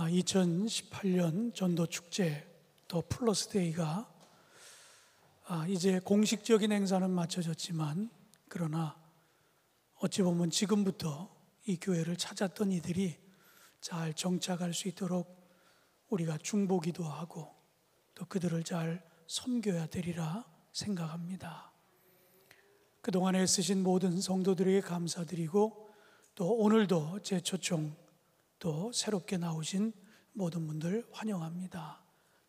2018년 전도축제 더 플러스데이가 이제 공식적인 행사는 마쳐졌지만, 그러나 어찌 보면 지금부터 이 교회를 찾았던 이들이 잘 정착할 수 있도록 우리가 중보기도 하고 또 그들을 잘 섬겨야 되리라 생각합니다. 그동안 애쓰신 모든 성도들에게 감사드리고, 또 오늘도 재초청 또 새롭게 나오신 모든 분들 환영합니다.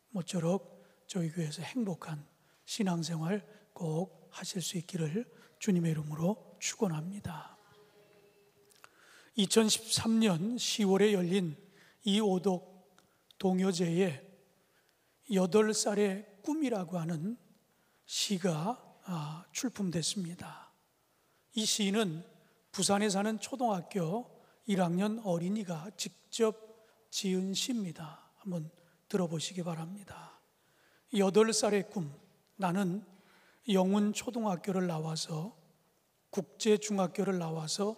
모쪼록 저희 교회에서 행복한 신앙생활 꼭 하실 수 있기를 주님의 이름으로 축원합니다. 2013년 10월에 열린 이오독 동요제에 8살의 꿈이라고 하는 시가 출품됐습니다. 이 시는 부산에 사는 초등학교 1학년 어린이가 직접 지은 시입니다. 한번 들어보시기 바랍니다. 8살의 꿈. 나는 영훈초등학교를 나와서, 국제중학교를 나와서,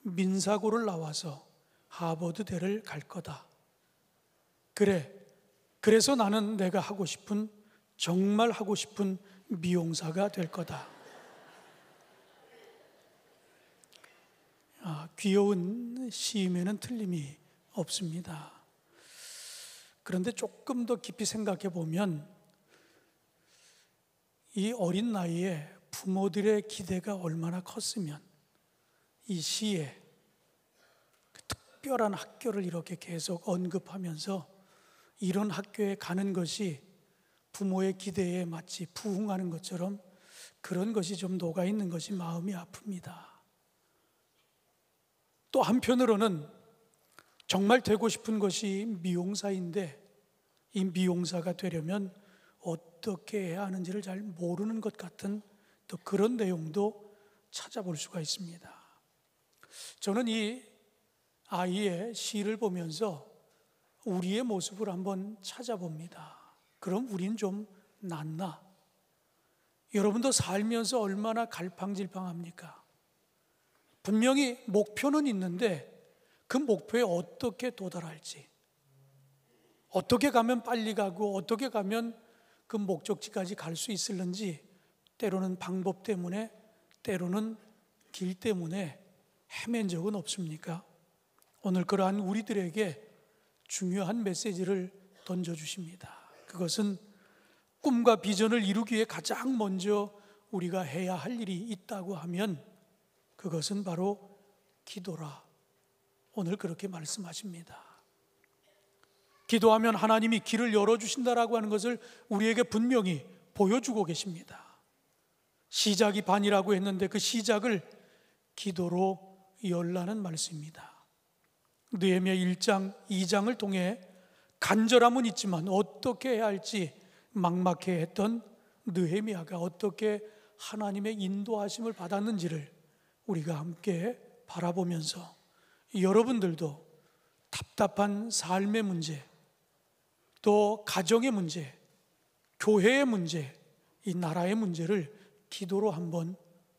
민사고를 나와서 하버드대를 갈 거다. 그래서 나는 내가 하고 싶은, 정말 하고 싶은 미용사가 될 거다. 귀여운 시임에는 틀림이 없습니다. 그런데 조금 더 깊이 생각해 보면 이 어린 나이에 부모들의 기대가 얼마나 컸으면 이 시에 그 특별한 학교를 이렇게 계속 언급하면서 이런 학교에 가는 것이 부모의 기대에 마치 부응하는 것처럼 그런 것이 좀 녹아있는 것이 마음이 아픕니다. 또 한편으로는 정말 되고 싶은 것이 미용사인데, 이 미용사가 되려면 어떻게 해야 하는지를 잘 모르는 것 같은 또 그런 내용도 찾아볼 수가 있습니다. 저는 이 아이의 시를 보면서 우리의 모습을 한번 찾아봅니다. 그럼 우린 좀 낫나? 여러분도 살면서 얼마나 갈팡질팡합니까? 분명히 목표는 있는데 그 목표에 어떻게 도달할지, 어떻게 가면 빨리 가고 어떻게 가면 그 목적지까지 갈 수 있을는지, 때로는 방법 때문에, 때로는 길 때문에 헤맨 적은 없습니까? 오늘 그러한 우리들에게 중요한 메시지를 던져주십니다. 그것은 꿈과 비전을 이루기 위해 가장 먼저 우리가 해야 할 일이 있다고 하면 그것은 바로 기도라. 오늘 그렇게 말씀하십니다. 기도하면 하나님이 길을 열어주신다라고 하는 것을 우리에게 분명히 보여주고 계십니다. 시작이 반이라고 했는데 그 시작을 기도로 열라는 말씀입니다. 느헤미야 1장, 2장을 통해 간절함은 있지만 어떻게 해야 할지 막막해 했던 느헤미야가 어떻게 하나님의 인도하심을 받았는지를 우리가 함께 바라보면서 여러분들도 답답한 삶의 문제, 또 가정의 문제, 교회의 문제, 이 나라의 문제를 기도로 한번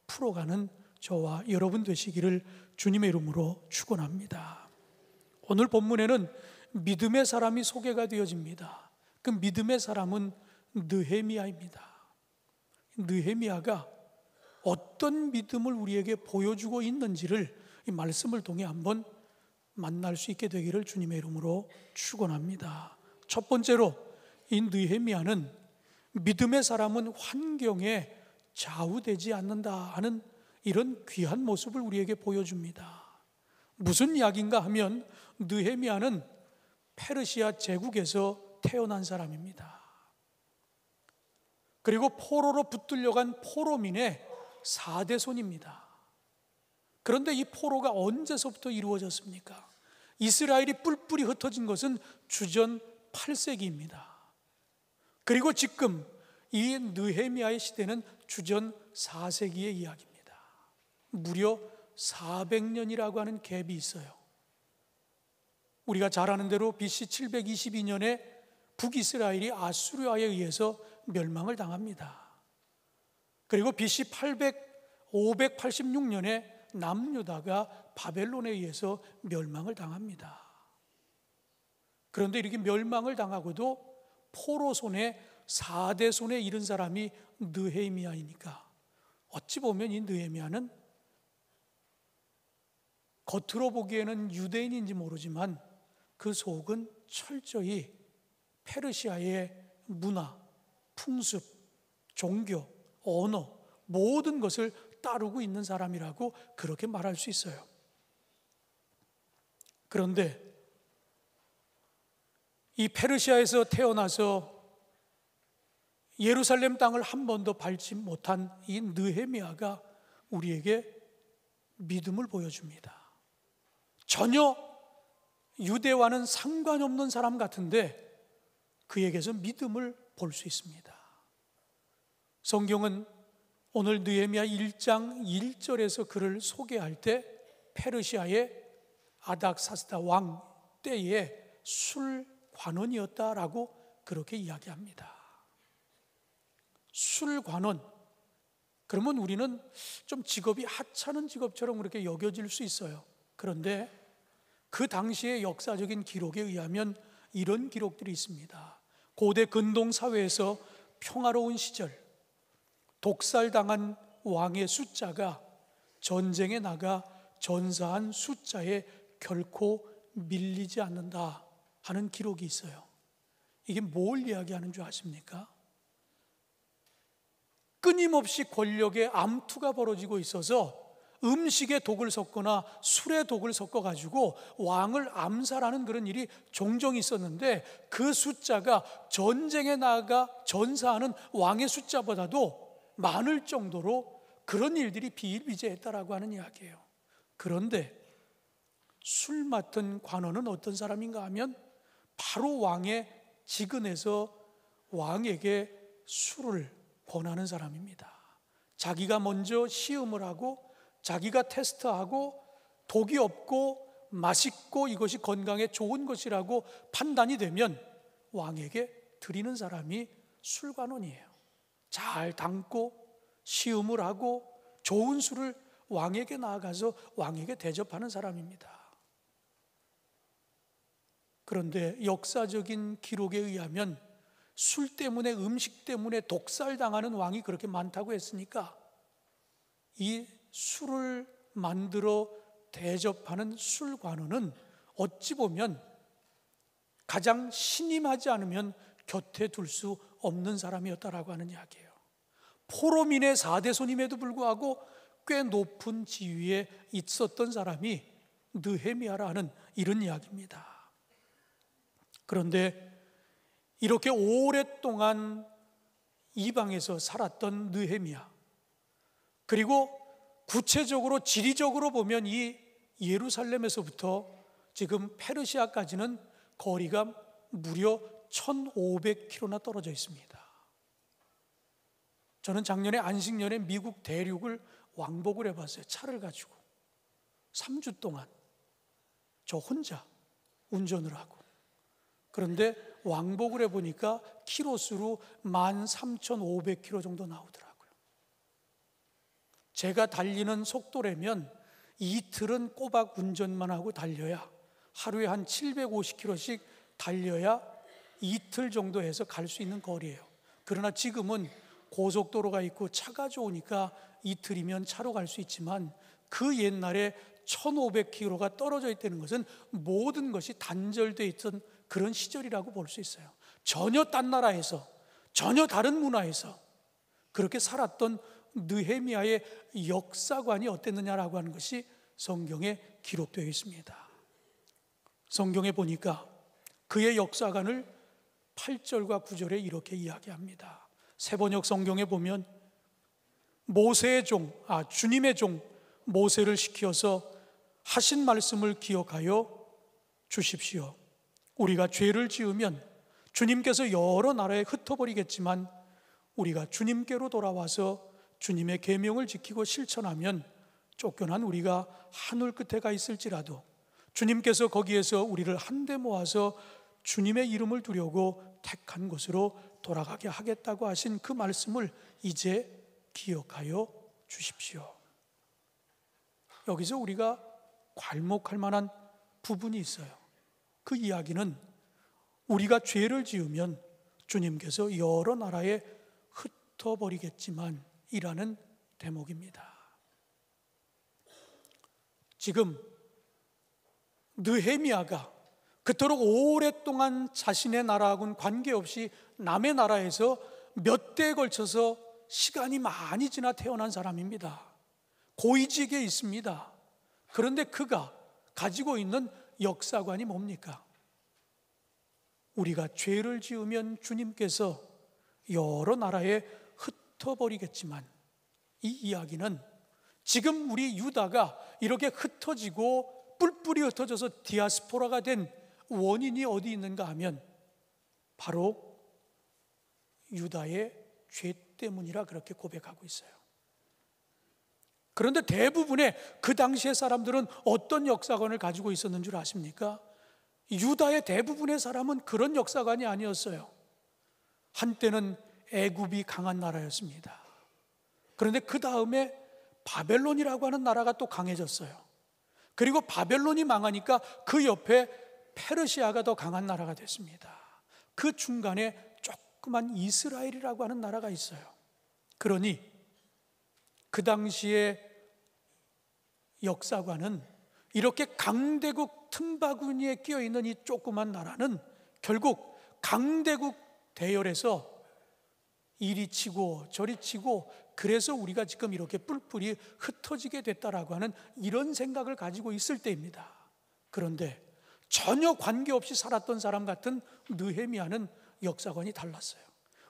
풀어가는 저와 여러분 되시기를 주님의 이름으로 축원합니다. 오늘 본문에는 믿음의 사람이 소개가 되어집니다. 그 믿음의 사람은 느헤미야입니다. 느헤미야가 어떤 믿음을 우리에게 보여주고 있는지를 이 말씀을 통해 한번 만날 수 있게 되기를 주님의 이름으로 축원합니다. 첫 번째로 이 느헤미야는 믿음의 사람은 환경에 좌우되지 않는다 하는 이런 귀한 모습을 우리에게 보여줍니다. 무슨 이야기인가 하면 느헤미야는 페르시아 제국에서 태어난 사람입니다. 그리고 포로로 붙들려간 포로민의 4대손입니다. 그런데 이 포로가 언제서부터 이루어졌습니까? 이스라엘이 뿔뿔이 흩어진 것은 주전 8세기입니다. 그리고 지금 이 느헤미야의 시대는 주전 4세기의 이야기입니다. 무려 400년이라고 하는 갭이 있어요. 우리가 잘 아는 대로 BC 722년에 북이스라엘이 아수르아에 의해서 멸망을 당합니다. 그리고 BC 586년에 남유다가 바벨론에 의해서 멸망을 당합니다. 그런데 이렇게 멸망을 당하고도 포로 손에 4대 손에 이른 사람이 느헤미야이니까 어찌 보면 이 느헤미야는 겉으로 보기에는 유대인인지 모르지만 그 속은 철저히 페르시아의 문화, 풍습, 종교, 언어 모든 것을 따르고 있는 사람이라고 그렇게 말할 수 있어요. 그런데 이 페르시아에서 태어나서 예루살렘 땅을 한 번도 밟지 못한 이 느헤미야가 우리에게 믿음을 보여줍니다. 전혀 유대와는 상관없는 사람 같은데 그에게서 믿음을 볼 수 있습니다. 성경은 오늘 느헤미야 1장 1절에서 그를 소개할 때 페르시아의 아닥사스다 왕 때에 술관원이었다라고 그렇게 이야기합니다. 술관원, 그러면 우리는 좀 직업이 하찮은 직업처럼 그렇게 여겨질 수 있어요. 그런데 그 당시의 역사적인 기록에 의하면 이런 기록들이 있습니다. 고대 근동 사회에서 평화로운 시절, 독살당한 왕의 숫자가 전쟁에 나가 전사한 숫자에 결코 밀리지 않는다 하는 기록이 있어요. 이게 뭘 이야기하는 줄 아십니까? 끊임없이 권력의 암투가 벌어지고 있어서 음식에 독을 섞거나 술에 독을 섞어가지고 왕을 암살하는 그런 일이 종종 있었는데 그 숫자가 전쟁에 나가 전사하는 왕의 숫자보다도 많을 정도로 그런 일들이 비일비재했다라고 하는 이야기예요. 그런데 술 맡은 관원은 어떤 사람인가 하면 바로 왕의 지근에서 왕에게 술을 권하는 사람입니다. 자기가 먼저 시음을 하고 자기가 테스트하고 독이 없고 맛있고 이것이 건강에 좋은 것이라고 판단이 되면 왕에게 드리는 사람이 술관원이에요. 잘 담고 시음을 하고 좋은 술을 왕에게 나아가서 왕에게 대접하는 사람입니다. 그런데 역사적인 기록에 의하면 술 때문에 음식 때문에 독살당하는 왕이 그렇게 많다고 했으니까 이 술을 만들어 대접하는 술관원은 어찌 보면 가장 신임하지 않으면 곁에 둘 수 없는 사람이었다라고 하는 이야기예요. 포로민의 4대 손임에도 불구하고 꽤 높은 지위에 있었던 사람이 느헤미야라는 이런 이야기입니다. 그런데 이렇게 오랫동안 이방에서 살았던 느헤미야, 그리고 구체적으로 지리적으로 보면 이 예루살렘에서부터 지금 페르시아까지는 거리가 무려 1,500km나 떨어져 있습니다. 저는 작년에 안식년에 미국 대륙을 왕복을 해봤어요. 차를 가지고 3주 동안 저 혼자 운전을 하고. 그런데 왕복을 해보니까 키로수로 13,500km 정도 나오더라고요. 제가 달리는 속도라면 이틀은 꼬박 운전만 하고 달려야, 하루에 한 750km씩 달려야 이틀 정도 해서 갈 수 있는 거리예요. 그러나 지금은 고속도로가 있고 차가 좋으니까 이틀이면 차로 갈 수 있지만 그 옛날에 1,500km가 떨어져 있다는 것은 모든 것이 단절되어 있던 그런 시절이라고 볼 수 있어요. 전혀 딴 나라에서, 전혀 다른 문화에서 그렇게 살았던 느헤미야의 역사관이 어땠느냐라고 하는 것이 성경에 기록되어 있습니다. 성경에 보니까 그의 역사관을 8절과 9절에 이렇게 이야기합니다. 세번역 성경에 보면 주님의 종 모세를 시켜서 하신 말씀을 기억하여 주십시오. 우리가 죄를 지으면 주님께서 여러 나라에 흩어버리겠지만 우리가 주님께로 돌아와서 주님의 계명을 지키고 실천하면 쫓겨난 우리가 하늘 끝에 가 있을지라도 주님께서 거기에서 우리를 한데 모아서 주님의 이름을 두려고 택한 곳으로 돌아가게 하겠다고 하신 그 말씀을 이제 기억하여 주십시오. 여기서 우리가 괄목할 만한 부분이 있어요. 그 이야기는 우리가 죄를 지으면 주님께서 여러 나라에 흩어버리겠지만 이라는 대목입니다. 지금 느헤미야가 그토록 오랫동안 자신의 나라하고는 관계없이 남의 나라에서 몇 대에 걸쳐서 시간이 많이 지나 태어난 사람입니다. 고위직에 있습니다. 그런데 그가 가지고 있는 역사관이 뭡니까? 우리가 죄를 지으면 주님께서 여러 나라에 흩어버리겠지만, 이 이야기는 지금 우리 유다가 이렇게 흩어지고 뿔뿔이 흩어져서 디아스포라가 된 원인이 어디 있는가 하면 바로 유다의 죄 때문이라 그렇게 고백하고 있어요. 그런데 대부분의 그 당시의 사람들은 어떤 역사관을 가지고 있었는 줄 아십니까? 유다의 대부분의 사람은 그런 역사관이 아니었어요. 한때는 애굽이 강한 나라였습니다. 그런데 그 다음에 바벨론이라고 하는 나라가 또 강해졌어요. 그리고 바벨론이 망하니까 그 옆에 페르시아가 더 강한 나라가 됐습니다. 그 중간에 조그만 이스라엘이라고 하는 나라가 있어요. 그러니 그 당시에 역사관은 이렇게 강대국 틈바구니에 끼어있는 이 조그만 나라는 결국 강대국 대열에서 이리 치고 저리 치고, 그래서 우리가 지금 이렇게 뿔뿔이 흩어지게 됐다라고 하는 이런 생각을 가지고 있을 때입니다. 그런데 전혀 관계없이 살았던 사람 같은 느헤미야는 역사관이 달랐어요.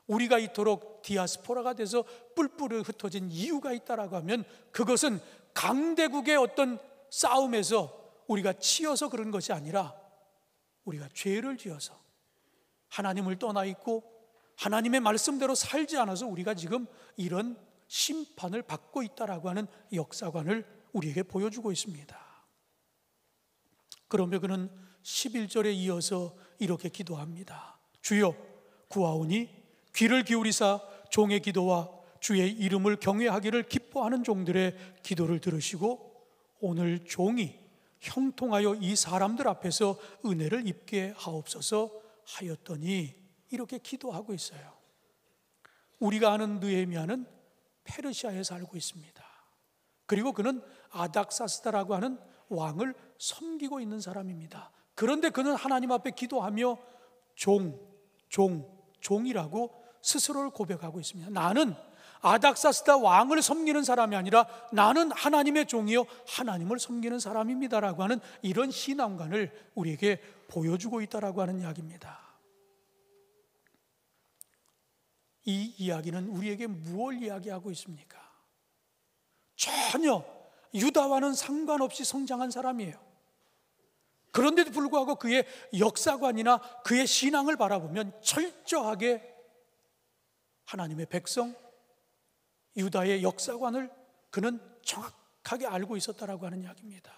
우리가 이토록 디아스포라가 돼서 뿔뿔이 흩어진 이유가 있다라고 하면 그것은 강대국의 어떤 싸움에서 우리가 치여서 그런 것이 아니라 우리가 죄를 지어서 하나님을 떠나 있고 하나님의 말씀대로 살지 않아서 우리가 지금 이런 심판을 받고 있다라고 하는 역사관을 우리에게 보여주고 있습니다. 그러면 그는 11절에 이어서 이렇게 기도합니다. 주여 구하오니 귀를 기울이사 종의 기도와 주의 이름을 경외하기를 기뻐하는 종들의 기도를 들으시고 오늘 종이 형통하여 이 사람들 앞에서 은혜를 입게 하옵소서 하였더니, 이렇게 기도하고 있어요. 우리가 아는 느헤미야는 페르시아에 살고 있습니다. 그리고 그는 아닥사스다라고 하는 왕을 섬기고 있는 사람입니다. 그런데 그는 하나님 앞에 기도하며 종이라고 스스로를 고백하고 있습니다. 나는 아닥사스다 왕을 섬기는 사람이 아니라 나는 하나님의 종이요 하나님을 섬기는 사람입니다라고 하는 이런 신앙관을 우리에게 보여주고 있다라고 하는 이야기입니다. 이 이야기는 우리에게 무엇을 이야기하고 있습니까? 전혀 유다와는 상관없이 성장한 사람이에요. 그런데도 불구하고 그의 역사관이나 그의 신앙을 바라보면 철저하게 하나님의 백성 유다의 역사관을 그는 정확하게 알고 있었다라고 하는 이야기입니다.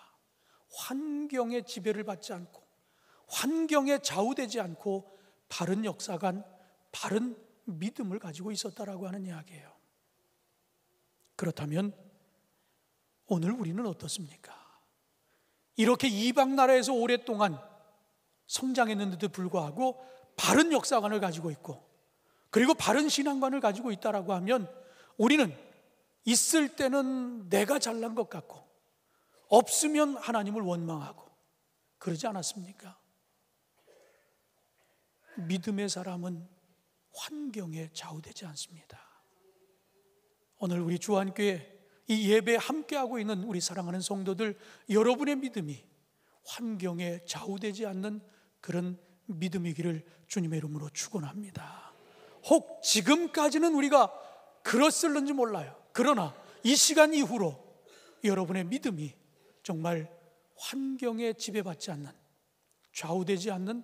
환경의 지배를 받지 않고 환경에 좌우되지 않고 바른 역사관, 바른 믿음을 가지고 있었다라고 하는 이야기예요. 그렇다면 오늘 우리는 어떻습니까? 이렇게 이방 나라에서 오랫동안 성장했는데도 불구하고 바른 역사관을 가지고 있고 그리고 바른 신앙관을 가지고 있다라고 하면 우리는 있을 때는 내가 잘난 것 같고 없으면 하나님을 원망하고 그러지 않았습니까? 믿음의 사람은 환경에 좌우되지 않습니다. 오늘 우리 주안교회 이 예배에 함께하고 있는 우리 사랑하는 성도들, 여러분의 믿음이 환경에 좌우되지 않는 그런 믿음이기를 주님의 이름으로 축원합니다. 혹 지금까지는 우리가 그렇을는지 몰라요. 그러나 이 시간 이후로 여러분의 믿음이 정말 환경에 지배받지 않는, 좌우되지 않는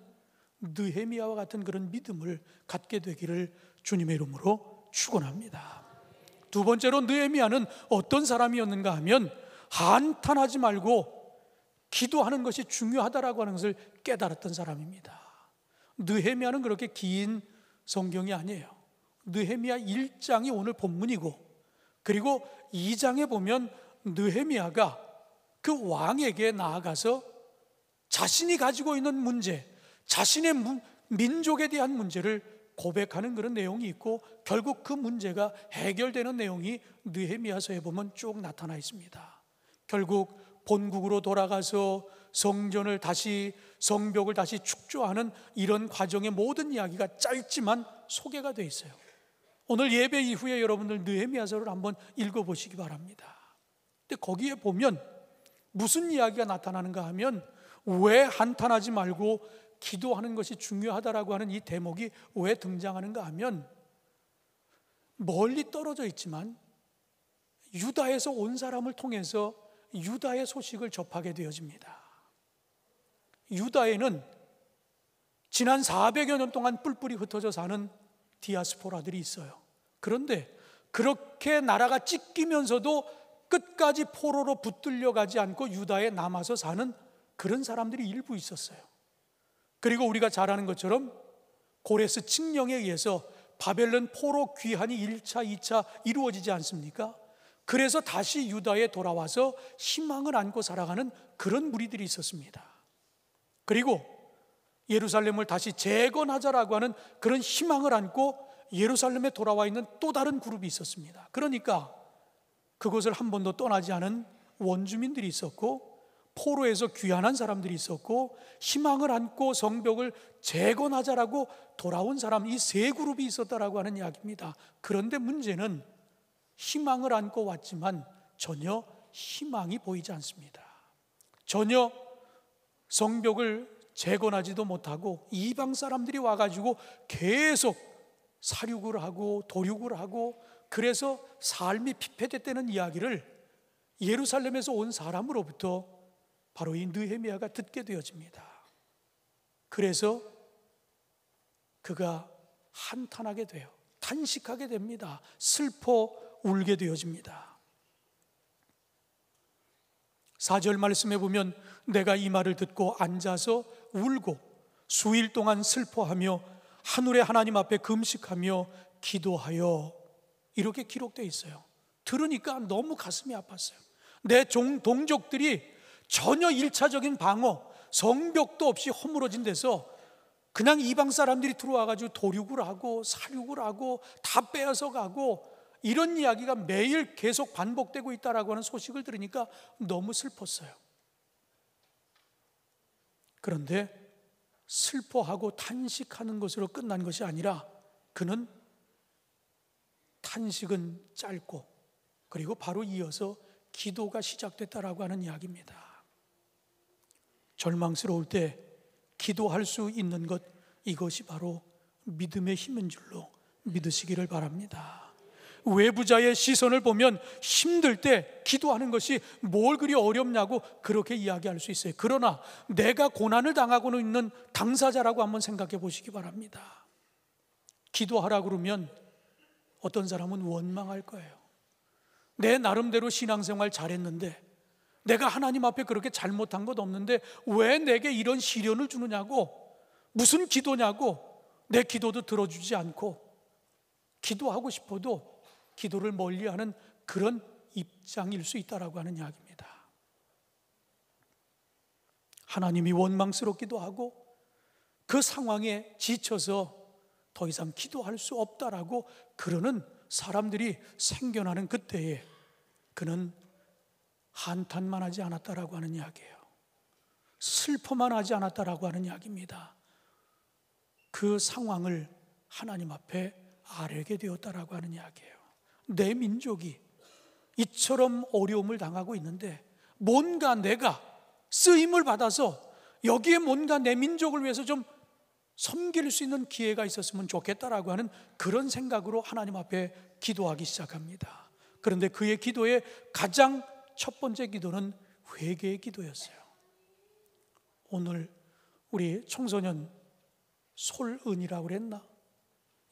느헤미야와 같은 그런 믿음을 갖게 되기를 주님의 이름으로 축원합니다. 두 번째로 느헤미야는 어떤 사람이었는가 하면 한탄하지 말고 기도하는 것이 중요하다라고 하는 것을 깨달았던 사람입니다. 느헤미야는 그렇게 긴 성경이 아니에요. 느헤미야 1장이 오늘 본문이고 그리고 2장에 보면 느헤미야가 그 왕에게 나아가서 자신이 가지고 있는 문제, 자신의 민족에 대한 문제를 고백하는 그런 내용이 있고, 결국 그 문제가 해결되는 내용이 느헤미야서에 보면 쭉 나타나 있습니다. 결국 본국으로 돌아가서 성벽을 다시 축조하는 이런 과정의 모든 이야기가 짧지만 소개가 되어 있어요. 오늘 예배 이후에 여러분들 느헤미야서를 한번 읽어보시기 바랍니다. 근데 거기에 보면 무슨 이야기가 나타나는가 하면, 왜 한탄하지 말고 기도하는 것이 중요하다라고 하는 이 대목이 왜 등장하는가 하면, 멀리 떨어져 있지만 유다에서 온 사람을 통해서 유다의 소식을 접하게 되어집니다. 유다에는 지난 400여 년 동안 뿔뿔이 흩어져 사는 디아스포라들이 있어요. 그런데 그렇게 나라가 찢기면서도 끝까지 포로로 붙들려 가지 않고 유다에 남아서 사는 그런 사람들이 일부 있었어요. 그리고 우리가 잘 아는 것처럼 고레스 칙령에 의해서 바벨론 포로 귀환이 1차, 2차 이루어지지 않습니까? 그래서 다시 유다에 돌아와서 희망을 안고 살아가는 그런 무리들이 있었습니다. 그리고 예루살렘을 다시 재건하자라고 하는 그런 희망을 안고 예루살렘에 돌아와 있는 또 다른 그룹이 있었습니다. 그러니까 그곳을 한 번도 떠나지 않은 원주민들이 있었고, 포로에서 귀환한 사람들이 있었고, 희망을 안고 성벽을 재건하자라고 돌아온 사람, 이 세 그룹이 있었다라고 하는 이야기입니다. 그런데 문제는 희망을 안고 왔지만 전혀 희망이 보이지 않습니다. 전혀 성벽을 재건하지도 못하고 이방 사람들이 와가지고 계속 살육을 하고 도륙을 하고, 그래서 삶이 피폐됐다는 이야기를 예루살렘에서 온 사람으로부터 바로 이 느헤미야가 듣게 되어집니다. 그래서 그가 한탄하게 돼요. 탄식하게 됩니다. 슬퍼 울게 되어집니다. 4절 말씀에 보면, 내가 이 말을 듣고 앉아서 울고 수일 동안 슬퍼하며 하늘의 하나님 앞에 금식하며 기도하여, 이렇게 기록되어 있어요. 들으니까 너무 가슴이 아팠어요. 내 동족들이 전혀 1차적인 방어, 성벽도 없이 허물어진 데서 그냥 이방 사람들이 들어와가지고 도륙을 하고 살육을 하고 다 빼앗아 가고, 이런 이야기가 매일 계속 반복되고 있다라고 하는 소식을 들으니까 너무 슬펐어요. 그런데 슬퍼하고 탄식하는 것으로 끝난 것이 아니라, 그는 탄식은 짧고 그리고 바로 이어서 기도가 시작됐다라고 하는 이야기입니다. 절망스러울 때 기도할 수 있는 것, 이것이 바로 믿음의 힘인 줄로 믿으시기를 바랍니다. 외부자의 시선을 보면 힘들 때 기도하는 것이 뭘 그리 어렵냐고 그렇게 이야기할 수 있어요. 그러나 내가 고난을 당하고 있는 당사자라고 한번 생각해 보시기 바랍니다. 기도하라 그러면 어떤 사람은 원망할 거예요. 내 나름대로 신앙생활 잘했는데, 내가 하나님 앞에 그렇게 잘못한 것 없는데 왜 내게 이런 시련을 주느냐고, 무슨 기도냐고, 내 기도도 들어주지 않고, 기도하고 싶어도 기도를 멀리하는 그런 입장일 수 있다라고 하는 이야기입니다. 하나님이 원망스럽기도 하고 그 상황에 지쳐서 더 이상 기도할 수 없다라고 그러는 사람들이 생겨나는 그때에 그는 한탄만 하지 않았다라고 하는 이야기예요. 슬퍼만 하지 않았다라고 하는 이야기입니다. 그 상황을 하나님 앞에 아뢰게 되었다라고 하는 이야기예요. 내 민족이 이처럼 어려움을 당하고 있는데 뭔가 내가 쓰임을 받아서 여기에 뭔가 내 민족을 위해서 좀 섬길 수 있는 기회가 있었으면 좋겠다라고 하는 그런 생각으로 하나님 앞에 기도하기 시작합니다. 그런데 그의 기도의 가장 첫 번째 기도는 회개의 기도였어요. 오늘 우리 청소년 솔은이라고 그랬나?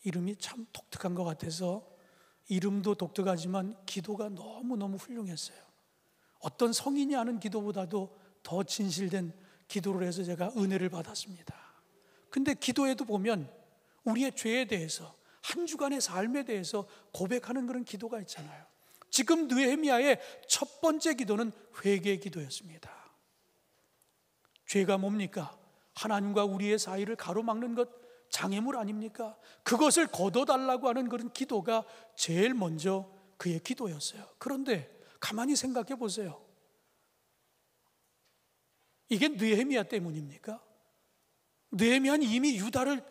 이름이 참 독특한 것 같아서, 이름도 독특하지만 기도가 너무너무 훌륭했어요. 어떤 성인이 하는 기도보다도 더 진실된 기도를 해서 제가 은혜를 받았습니다. 근데 기도에도 보면 우리의 죄에 대해서, 한 주간의 삶에 대해서 고백하는 그런 기도가 있잖아요. 지금 느헤미야의 첫 번째 기도는 회개의 기도였습니다. 죄가 뭡니까? 하나님과 우리의 사이를 가로막는 것, 장애물 아닙니까? 그것을 걷어달라고 하는 그런 기도가 제일 먼저 그의 기도였어요. 그런데 가만히 생각해 보세요. 이게 느헤미야 때문입니까? 느헤미야는 이미 유다를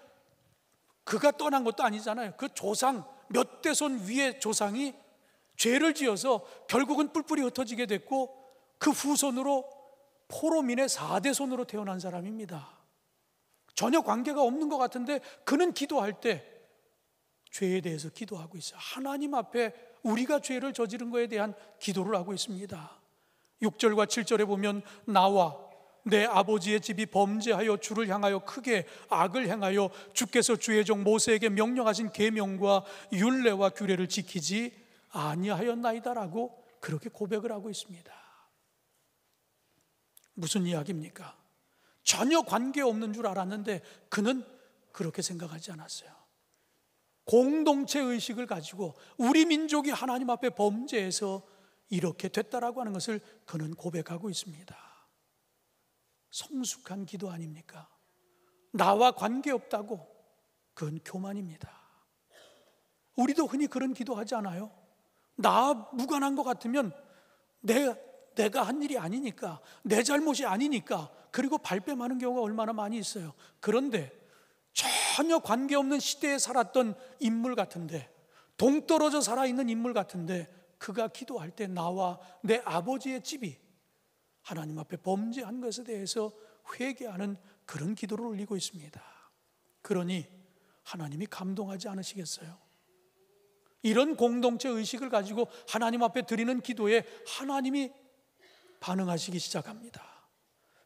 그가 떠난 것도 아니잖아요. 그 조상, 몇 대손 위의 조상이 죄를 지어서 결국은 뿔뿔이 흩어지게 됐고, 그 후손으로 포로민의 4대손으로 태어난 사람입니다. 전혀 관계가 없는 것 같은데 그는 기도할 때 죄에 대해서 기도하고 있어요. 하나님 앞에 우리가 죄를 저지른 것에 대한 기도를 하고 있습니다. 6절과 7절에 보면 나와 내 아버지의 집이 범죄하여 주를 향하여 크게 악을 행하여 주께서 주의 종 모세에게 명령하신 계명과 율례와 규례를 지키지 아니하였나이다라고 그렇게 고백을 하고 있습니다. 무슨 이야기입니까? 전혀 관계없는 줄 알았는데 그는 그렇게 생각하지 않았어요. 공동체 의식을 가지고 우리 민족이 하나님 앞에 범죄해서 이렇게 됐다라고 하는 것을 그는 고백하고 있습니다. 성숙한 기도 아닙니까? 나와 관계없다고, 그건 교만입니다. 우리도 흔히 그런 기도하지 않아요? 나 무관한 것 같으면 내가 한 일이 아니니까, 내 잘못이 아니니까, 그리고 발뺌하는 경우가 얼마나 많이 있어요. 그런데 전혀 관계없는 시대에 살았던 인물 같은데, 동떨어져 살아있는 인물 같은데, 그가 기도할 때 나와 내 아버지의 집이 하나님 앞에 범죄한 것에 대해서 회개하는 그런 기도를 올리고 있습니다. 그러니 하나님이 감동하지 않으시겠어요? 이런 공동체 의식을 가지고 하나님 앞에 드리는 기도에 하나님이 반응하시기 시작합니다.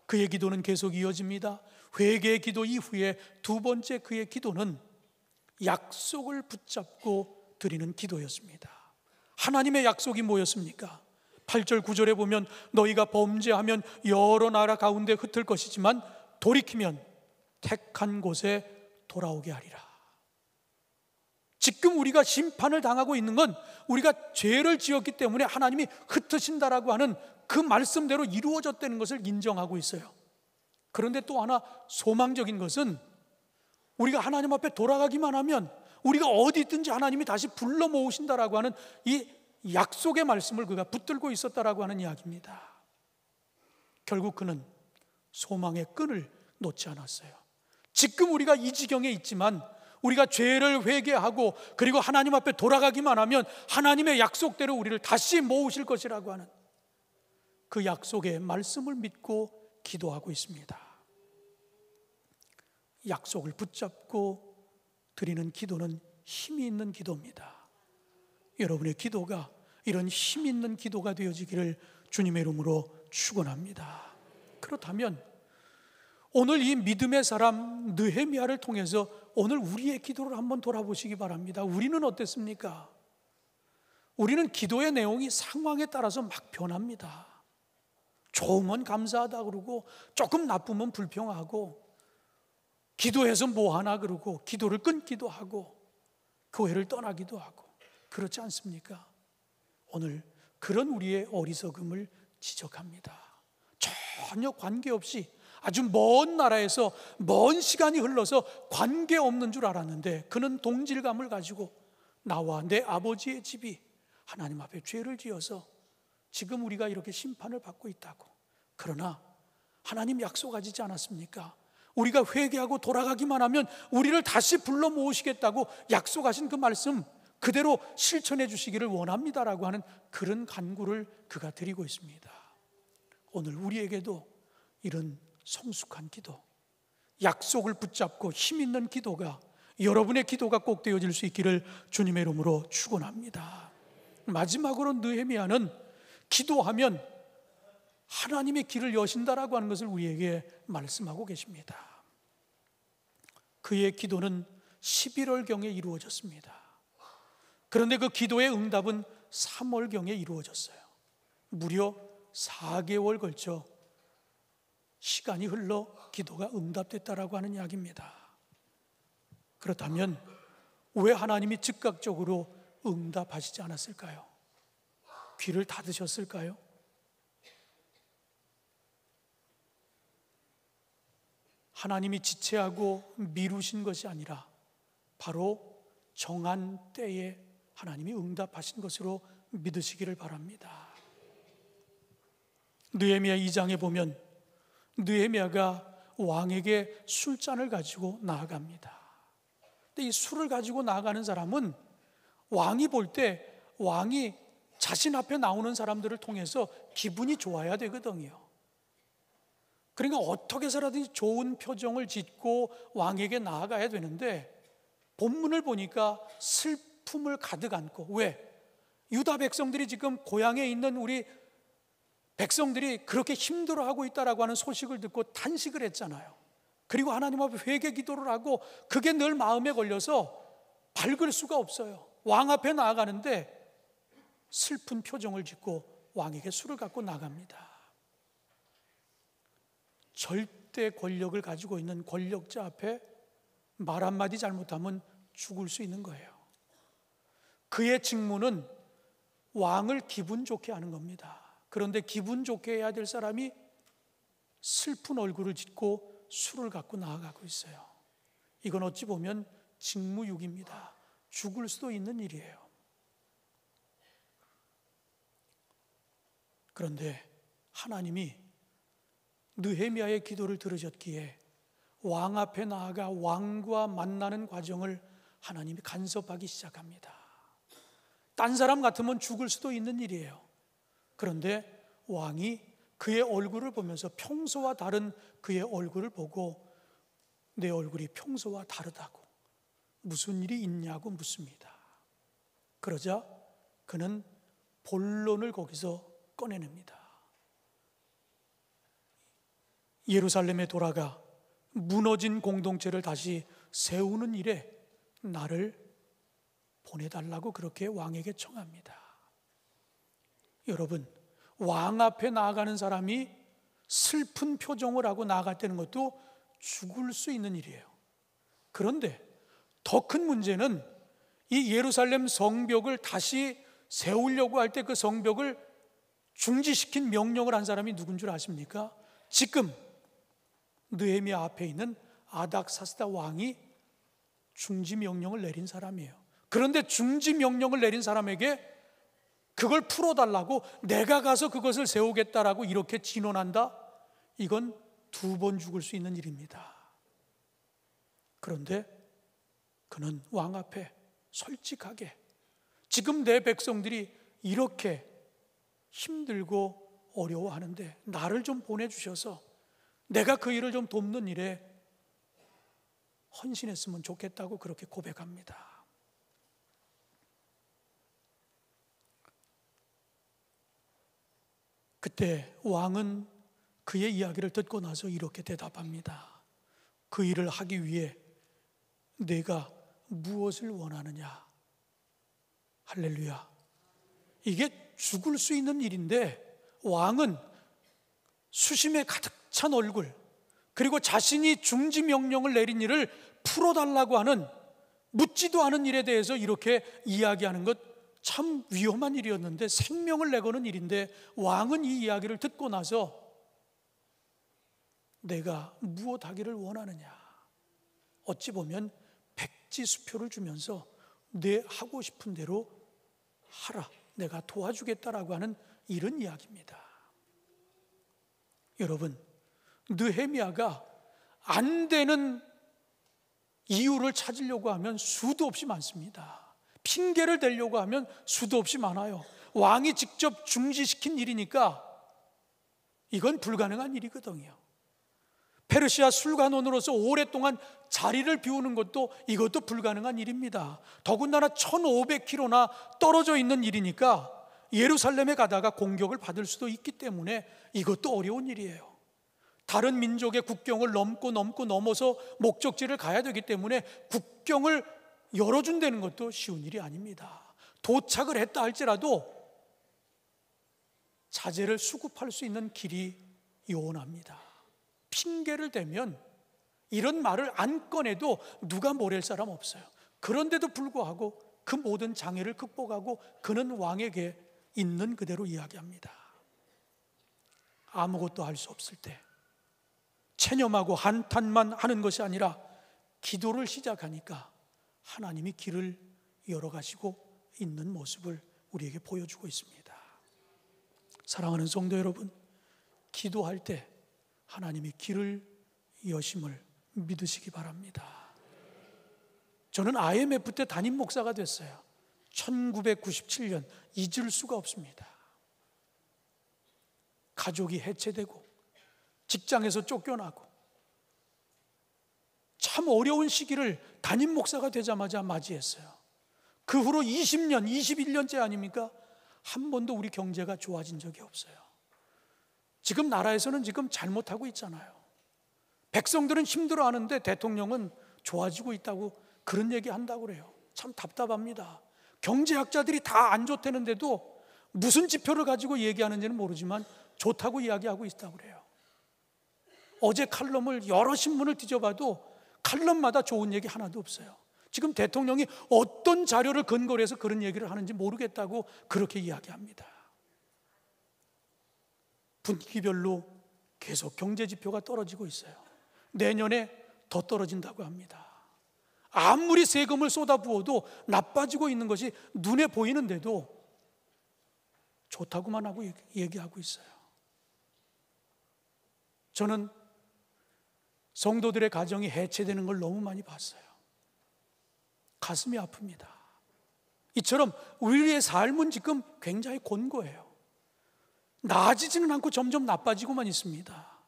그의 기도는 계속 이어집니다. 회개의 기도 이후에 두 번째 그의 기도는 약속을 붙잡고 드리는 기도였습니다. 하나님의 약속이 뭐였습니까? 8절 9절에 보면 너희가 범죄하면 여러 나라 가운데 흩을 것이지만 돌이키면 택한 곳에 돌아오게 하리라. 지금 우리가 심판을 당하고 있는 건 우리가 죄를 지었기 때문에 하나님이 흩으신다라고 하는 그 말씀대로 이루어졌다는 것을 인정하고 있어요. 그런데 또 하나 소망적인 것은 우리가 하나님 앞에 돌아가기만 하면 우리가 어디 있든지 하나님이 다시 불러 모으신다라고 하는 이 약속의 말씀을 그가 붙들고 있었다라고 하는 이야기입니다. 결국 그는 소망의 끈을 놓지 않았어요. 지금 우리가 이 지경에 있지만 우리가 죄를 회개하고 그리고 하나님 앞에 돌아가기만 하면 하나님의 약속대로 우리를 다시 모으실 것이라고 하는 그 약속의 말씀을 믿고 기도하고 있습니다. 약속을 붙잡고 드리는 기도는 힘이 있는 기도입니다. 여러분의 기도가 이런 힘 있는 기도가 되어지기를 주님의 이름으로 축원합니다. 그렇다면 오늘 이 믿음의 사람 느헤미야를 통해서 오늘 우리의 기도를 한번 돌아보시기 바랍니다. 우리는 어땠습니까? 우리는 기도의 내용이 상황에 따라서 막 변합니다. 좋으면 감사하다 그러고 조금 나쁘면 불평하고 기도해서 뭐 하나 그러고 기도를 끊기도 하고 교회를 떠나기도 하고 그렇지 않습니까? 오늘 그런 우리의 어리석음을 지적합니다. 전혀 관계없이 아주 먼 나라에서 먼 시간이 흘러서 관계없는 줄 알았는데 그는 동질감을 가지고 나와 내 아버지의 집이 하나님 앞에 죄를 지어서 지금 우리가 이렇게 심판을 받고 있다고. 그러나 하나님 약속하시지 않았습니까? 우리가 회개하고 돌아가기만 하면 우리를 다시 불러 모으시겠다고 약속하신 그 말씀 그대로 실천해 주시기를 원합니다라고 하는 그런 간구를 그가 드리고 있습니다. 오늘 우리에게도 이런 성숙한 기도, 약속을 붙잡고 힘 있는 기도가 여러분의 기도가 꼭 되어질 수 있기를 주님의 이름으로 축원합니다. 마지막으로 느헤미야는 기도하면 하나님의 길을 여신다라고 하는 것을 우리에게 말씀하고 계십니다. 그의 기도는 11월경에 이루어졌습니다. 그런데 그 기도의 응답은 3월경에 이루어졌어요. 무려 4개월 걸쳐 시간이 흘러 기도가 응답됐다라고 하는 이야기입니다. 그렇다면 왜 하나님이 즉각적으로 응답하시지 않았을까요? 귀를 닫으셨을까요? 하나님이 지체하고 미루신 것이 아니라 바로 정한 때에 하나님이 응답하신 것으로 믿으시기를 바랍니다. 느헤미야 2장에 보면 느헤미야가 왕에게 술잔을 가지고 나아갑니다. 근데 이 술을 가지고 나아가는 사람은 왕이 볼 때 왕이 자신 앞에 나오는 사람들을 통해서 기분이 좋아야 되거든요. 그러니까 어떻게 해서라든지 좋은 표정을 짓고 왕에게 나아가야 되는데 본문을 보니까 슬픔을 가득 안고, 왜? 유다 백성들이 지금 고향에 있는 우리 백성들이 그렇게 힘들어하고 있다라고 하는 소식을 듣고 탄식을 했잖아요. 그리고 하나님 앞에 회개 기도를 하고 그게 늘 마음에 걸려서 밝을 수가 없어요. 왕 앞에 나아가는데 슬픈 표정을 짓고 왕에게 술을 갖고 나갑니다. 절대 권력을 가지고 있는 권력자 앞에 말 한마디 잘못하면 죽을 수 있는 거예요. 그의 직무는 왕을 기분 좋게 하는 겁니다. 그런데 기분 좋게 해야 될 사람이 슬픈 얼굴을 짓고 술을 갖고 나아가고 있어요. 이건 어찌 보면 직무유기입니다. 죽을 수도 있는 일이에요. 그런데 하나님이 느헤미야의 기도를 들으셨기에 왕 앞에 나아가 왕과 만나는 과정을 하나님이 간섭하기 시작합니다. 딴 사람 같으면 죽을 수도 있는 일이에요. 그런데 왕이 그의 얼굴을 보면서 평소와 다른 그의 얼굴을 보고 내 얼굴이 평소와 다르다고 무슨 일이 있냐고 묻습니다. 그러자 그는 본론을 거기서 꺼내냅니다. 예루살렘에 돌아가 무너진 공동체를 다시 세우는 일에 나를 보내달라고 그렇게 왕에게 청합니다. 여러분, 왕 앞에 나아가는 사람이 슬픈 표정을 하고 나아갔다는 것도 죽을 수 있는 일이에요. 그런데 더 큰 문제는 이 예루살렘 성벽을 다시 세우려고 할 때 그 성벽을 중지시킨 명령을 한 사람이 누군 줄 아십니까? 지금 느헤미야 앞에 있는 아닥사스다 왕이 중지 명령을 내린 사람이에요. 그런데 중지 명령을 내린 사람에게 그걸 풀어달라고 내가 가서 그것을 세우겠다라고 이렇게 진언한다? 이건 2번 죽을 수 있는 일입니다. 그런데 그는 왕 앞에 솔직하게 지금 내 백성들이 이렇게 힘들고 어려워하는데 나를 좀 보내주셔서 내가 그 일을 좀 돕는 일에 헌신했으면 좋겠다고 그렇게 고백합니다. 그때 왕은 그의 이야기를 듣고 나서 이렇게 대답합니다. 그 일을 하기 위해 내가 무엇을 원하느냐? 할렐루야. 이게 죽을 수 있는 일인데 왕은 수심에 가득 찬 얼굴, 그리고 자신이 중지 명령을 내린 일을 풀어달라고 하는 묻지도 않은 일에 대해서 이렇게 이야기하는 것 참 위험한 일이었는데, 생명을 내거는 일인데 왕은 이 이야기를 듣고 나서 내가 무엇 하기를 원하느냐, 어찌 보면 백지수표를 주면서 내 하고 싶은 대로 하라, 내가 도와주겠다라고 하는 이런 이야기입니다. 여러분, 느헤미야가 안 되는 이유를 찾으려고 하면 수도 없이 많습니다. 핑계를 대려고 하면 수도 없이 많아요. 왕이 직접 중지시킨 일이니까 이건 불가능한 일이거든요. 페르시아 술관원으로서 오랫동안 자리를 비우는 것도 이것도 불가능한 일입니다. 더군다나 1500km나 떨어져 있는 일이니까 예루살렘에 가다가 공격을 받을 수도 있기 때문에 이것도 어려운 일이에요. 다른 민족의 국경을 넘어서 목적지를 가야 되기 때문에 국경을 열어준다는 것도 쉬운 일이 아닙니다. 도착을 했다 할지라도 자재를 수급할 수 있는 길이 요원합니다. 핑계를 대면 이런 말을 안 꺼내도 누가 뭐랄 사람 없어요. 그런데도 불구하고 그 모든 장애를 극복하고 그는 왕에게 있는 그대로 이야기합니다. 아무것도 할 수 없을 때, 체념하고 한탄만 하는 것이 아니라 기도를 시작하니까 하나님이 길을 열어가시고 있는 모습을 우리에게 보여주고 있습니다. 사랑하는 성도 여러분, 기도할 때 하나님이 길을 여심을 믿으시기 바랍니다. 저는 IMF 때 담임 목사가 됐어요. 1997년 잊을 수가 없습니다. 가족이 해체되고 직장에서 쫓겨나고 참 어려운 시기를 담임 목사가 되자마자 맞이했어요. 그 후로 20년, 21년째 아닙니까? 한 번도 우리 경제가 좋아진 적이 없어요. 지금 나라에서는 지금 잘못하고 있잖아요. 백성들은 힘들어하는데 대통령은 좋아지고 있다고 그런 얘기 한다고 그래요. 참 답답합니다. 경제학자들이 다 안 좋다는데도 무슨 지표를 가지고 얘기하는지는 모르지만 좋다고 이야기하고 있다고 그래요. 어제 칼럼을 여러 신문을 뒤져봐도 칼럼마다 좋은 얘기 하나도 없어요. 지금 대통령이 어떤 자료를 근거로 해서 그런 얘기를 하는지 모르겠다고 그렇게 이야기합니다. 분기별로 계속 경제 지표가 떨어지고 있어요. 내년에 더 떨어진다고 합니다. 아무리 세금을 쏟아부어도 나빠지고 있는 것이 눈에 보이는데도 좋다고만 하고 얘기하고 있어요. 저는 성도들의 가정이 해체되는 걸 너무 많이 봤어요. 가슴이 아픕니다. 이처럼 우리의 삶은 지금 굉장히 곤고해요. 나아지지는 않고 점점 나빠지고만 있습니다.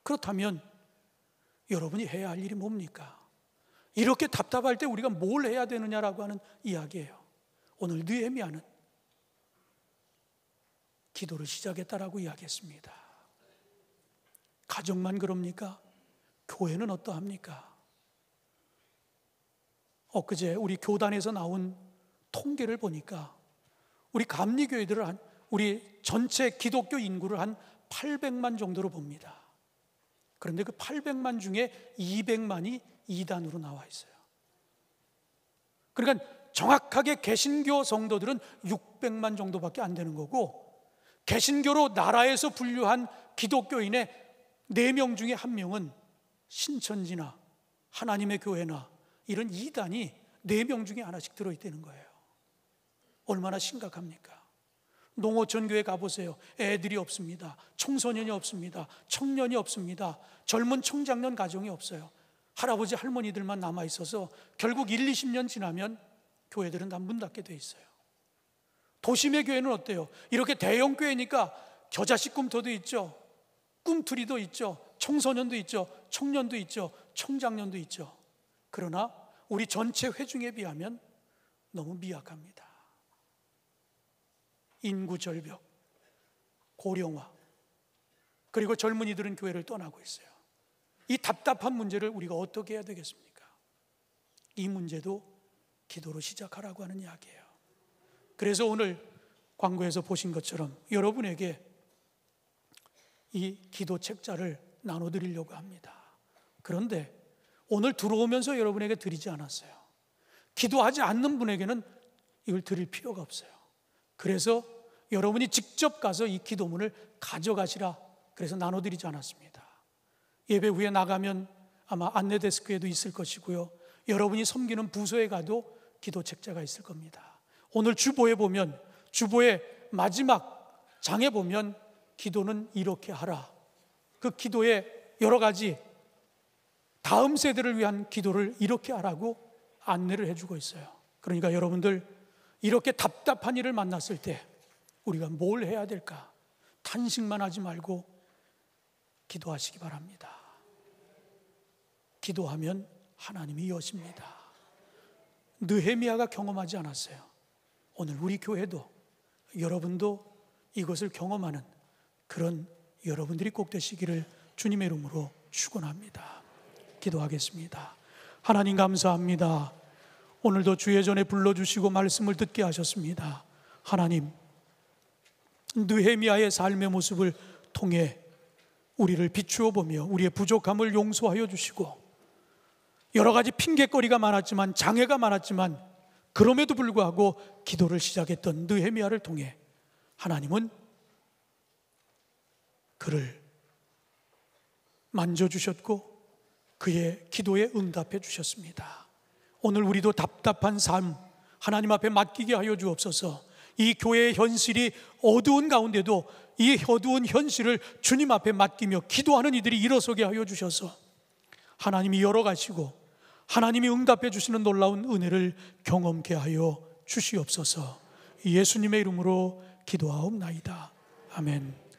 그렇다면 여러분이 해야 할 일이 뭡니까? 이렇게 답답할 때 우리가 뭘 해야 되느냐라고 하는 이야기예요. 오늘 느헤미야는 기도를 시작했다라고 이야기했습니다. 가정만 그럽니까? 교회는 어떠합니까? 엊그제 우리 교단에서 나온 통계를 보니까 우리 감리교회들을 우리 전체 기독교 인구를 한 800만 정도로 봅니다. 그런데 그 800만 중에 200만이 이단으로 나와 있어요. 그러니까 정확하게 개신교 성도들은 600만 정도밖에 안 되는 거고, 개신교로 나라에서 분류한 기독교인의 4명 중에 1명은 신천지나 하나님의 교회나 이런 이단이 4명 중에 하나씩 들어있다는 거예요. 얼마나 심각합니까? 농어촌 교회 가보세요. 애들이 없습니다. 청소년이 없습니다. 청년이 없습니다. 젊은 청장년 가정이 없어요. 할아버지 할머니들만 남아있어서 결국 1, 20년 지나면 교회들은 다 문 닫게 돼 있어요. 도심의 교회는 어때요? 이렇게 대형 교회니까 겨자씨 꿈터도 있죠, 꿈틀이도 있죠, 청소년도 있죠, 청년도 있죠, 청장년도 있죠. 그러나 우리 전체 회중에 비하면 너무 미약합니다. 인구 절벽, 고령화, 그리고 젊은이들은 교회를 떠나고 있어요. 이 답답한 문제를 우리가 어떻게 해야 되겠습니까? 이 문제도 기도로 시작하라고 하는 이야기예요. 그래서 오늘 광고에서 보신 것처럼 여러분에게 이 기도 책자를 나눠드리려고 합니다. 그런데 오늘 들어오면서 여러분에게 드리지 않았어요. 기도하지 않는 분에게는 이걸 드릴 필요가 없어요. 그래서 여러분이 직접 가서 이 기도문을 가져가시라, 그래서 나눠드리지 않았습니다. 예배 후에 나가면 아마 안내 데스크에도 있을 것이고요, 여러분이 섬기는 부서에 가도 기도 책자가 있을 겁니다. 오늘 주보에 보면, 주보의 마지막 장에 보면 기도는 이렇게 하라, 그 기도의 여러 가지 다음 세대를 위한 기도를 이렇게 하라고 안내를 해주고 있어요. 그러니까 여러분들 이렇게 답답한 일을 만났을 때 우리가 뭘 해야 될까? 탄식만 하지 말고 기도하시기 바랍니다. 기도하면 하나님이 여십니다. 느헤미야가 경험하지 않았어요. 오늘 우리 교회도, 여러분도 이것을 경험하는 그런 여러분들이 꼭 되시기를 주님의 이름으로 축원합니다. 기도하겠습니다. 하나님 감사합니다. 오늘도 주의 전에 불러주시고 말씀을 듣게 하셨습니다. 하나님, 느헤미야의 삶의 모습을 통해 우리를 비추어 보며 우리의 부족함을 용서하여 주시고, 여러 가지 핑계거리가 많았지만, 장애가 많았지만, 그럼에도 불구하고 기도를 시작했던 느헤미야를 통해 하나님은 그를 만져주셨고 그의 기도에 응답해 주셨습니다. 오늘 우리도 답답한 삶 하나님 앞에 맡기게 하여 주옵소서. 이 교회의 현실이 어두운 가운데도 이 어두운 현실을 주님 앞에 맡기며 기도하는 이들이 일어서게 하여 주셔서 하나님이 열어가시고 하나님이 응답해 주시는 놀라운 은혜를 경험케 하여 주시옵소서. 예수님의 이름으로 기도하옵나이다. 아멘.